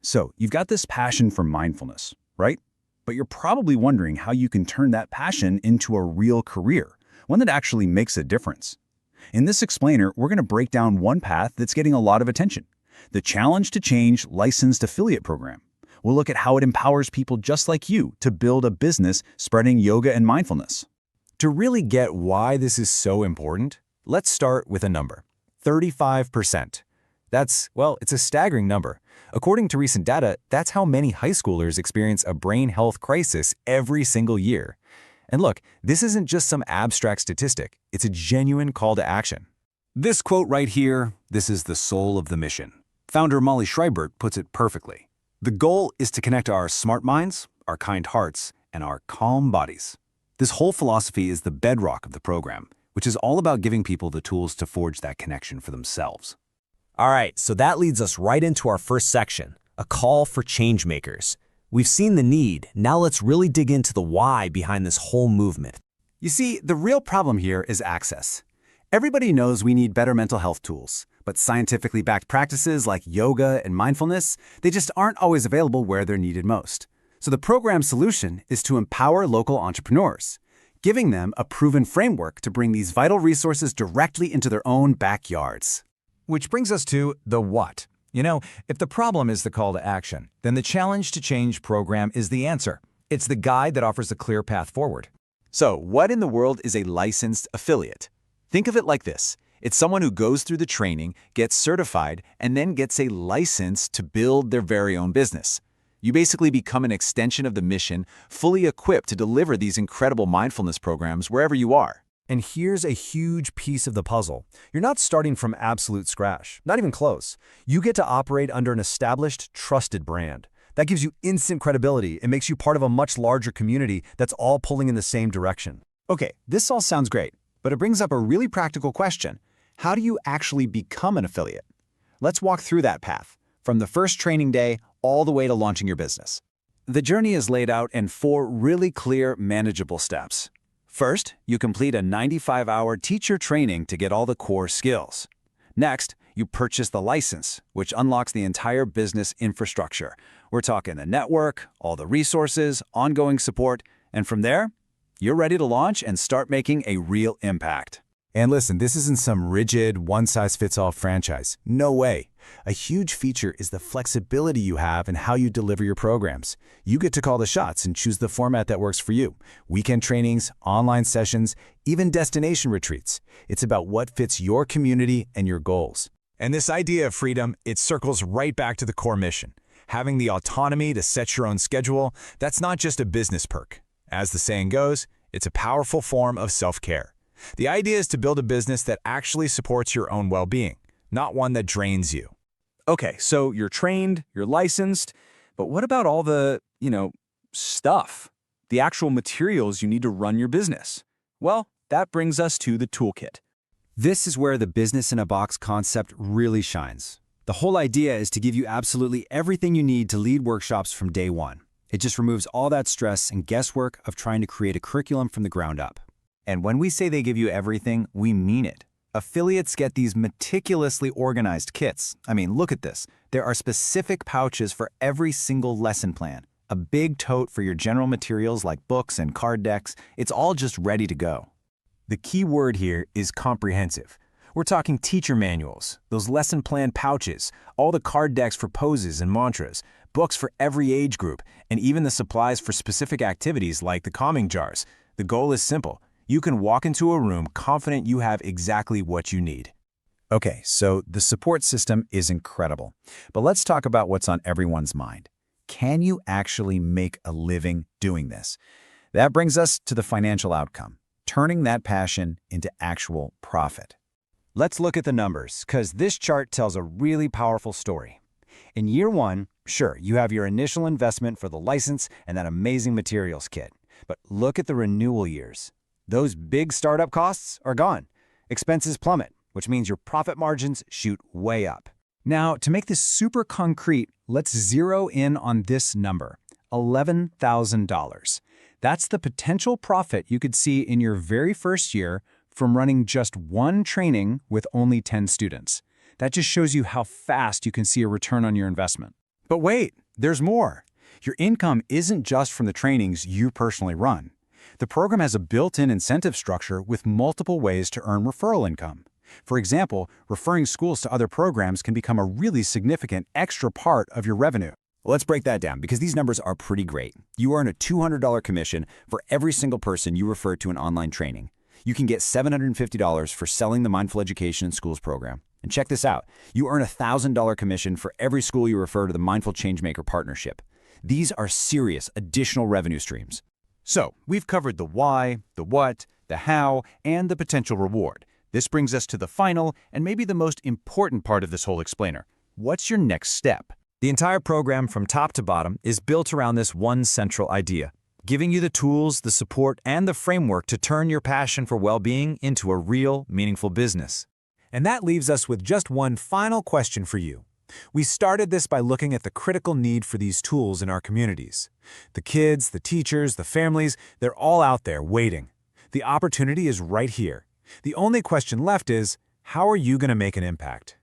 So you've got this passion for mindfulness, right? But you're probably wondering how you can turn that passion into a real career, one that actually makes a difference. In this explainer, we're going to break down one path that's getting a lot of attention, the Challenge to Change Licensed Affiliate Program. We'll look at how it empowers people just like you to build a business spreading yoga and mindfulness. To really get why this is so important, let's start with a number, 35%. It's a staggering number. According to recent data, that's how many high schoolers experience a brain health crisis every single year. And look, this isn't just some abstract statistic, it's a genuine call to action. This quote right here, this is the soul of the mission. Founder Molly Schreibert puts it perfectly. The goal is to connect our smart minds, our kind hearts, and our calm bodies. This whole philosophy is the bedrock of the program, which is all about giving people the tools to forge that connection for themselves. All right, so that leads us right into our first section, a call for change makers. We've seen the need, now let's really dig into the why behind this whole movement. You see, the real problem here is access. Everybody knows we need better mental health tools, but scientifically backed practices like yoga and mindfulness, they just aren't always available where they're needed most. So the program's solution is to empower local entrepreneurs, giving them a proven framework to bring these vital resources directly into their own backyards. Which brings us to the what. If the problem is the call to action, then the Challenge to Change program is the answer. It's the guide that offers a clear path forward. So, what in the world is a licensed affiliate? Think of it like this. It's someone who goes through the training, gets certified, and then gets a license to build their very own business. You basically become an extension of the mission, fully equipped to deliver these incredible mindfulness programs wherever you are. And here's a huge piece of the puzzle. You're not starting from absolute scratch, not even close. You get to operate under an established, trusted brand. That gives you instant credibility and makes you part of a much larger community that's all pulling in the same direction. Okay, this all sounds great, but it brings up a really practical question. How do you actually become an affiliate? Let's walk through that path, from the first training day all the way to launching your business. The journey is laid out in 4 really clear, manageable steps. First, you complete a 95-hour teacher training to get all the core skills. Next, you purchase the license, which unlocks the entire business infrastructure. We're talking the network, all the resources, ongoing support, and from there, you're ready to launch and start making a real impact. And listen, this isn't some rigid, one-size-fits-all franchise. No way. A huge feature is the flexibility you have in how you deliver your programs. You get to call the shots and choose the format that works for you. Weekend trainings, online sessions, even destination retreats. It's about what fits your community and your goals. And this idea of freedom, it circles right back to the core mission. Having the autonomy to set your own schedule, that's not just a business perk. As the saying goes, it's a powerful form of self-care. The idea is to build a business that actually supports your own well-being, not one that drains you. Okay, so you're trained, you're licensed, but what about all the, stuff? The actual materials you need to run your business? Well, that brings us to the toolkit. This is where the business-in-a-box concept really shines. The whole idea is to give you absolutely everything you need to lead workshops from day one. It just removes all that stress and guesswork of trying to create a curriculum from the ground up. And when we say they give you everything, we mean it. Affiliates get these meticulously organized kits. I mean, look at this. There are specific pouches for every single lesson plan. A big tote for your general materials like books and card decks. It's all just ready to go. The key word here is comprehensive. We're talking teacher manuals, those lesson plan pouches, all the card decks for poses and mantras, books for every age group, and even the supplies for specific activities like the calming jars. The goal is simple. You can walk into a room confident you have exactly what you need. Okay, so the support system is incredible. But let's talk about what's on everyone's mind. Can you actually make a living doing this? That brings us to the financial outcome, turning that passion into actual profit. Let's look at the numbers, because this chart tells a really powerful story. In year 1, sure, you have your initial investment for the license and that amazing materials kit. But look at the renewal years. Those big startup costs are gone. Expenses plummet, which means your profit margins shoot way up. Now, to make this super concrete, let's zero in on this number, $11,000. That's the potential profit you could see in your very first year from running just one training with only 10 students. That just shows you how fast you can see a return on your investment. But wait, there's more. Your income isn't just from the trainings you personally run. The program has a built-in incentive structure with multiple ways to earn referral income. For example, referring schools to other programs can become a really significant extra part of your revenue. Let's break that down because these numbers are pretty great. You earn a $200 commission for every single person you refer to an online training. You can get $750 for selling the Mindful Education in Schools program. And check this out. You earn a $1,000 commission for every school you refer to the Mindful Changemaker partnership. These are serious additional revenue streams. So, we've covered the why, the what, the how, and the potential reward. This brings us to the final and maybe the most important part of this whole explainer. What's your next step? The entire program from top to bottom is built around this one central idea, giving you the tools, the support, and the framework to turn your passion for well-being into a real, meaningful business. And that leaves us with just one final question for you. We started this by looking at the critical need for these tools in our communities. The kids, the teachers, the families, they're all out there waiting. The opportunity is right here. The only question left is, how are you going to make an impact?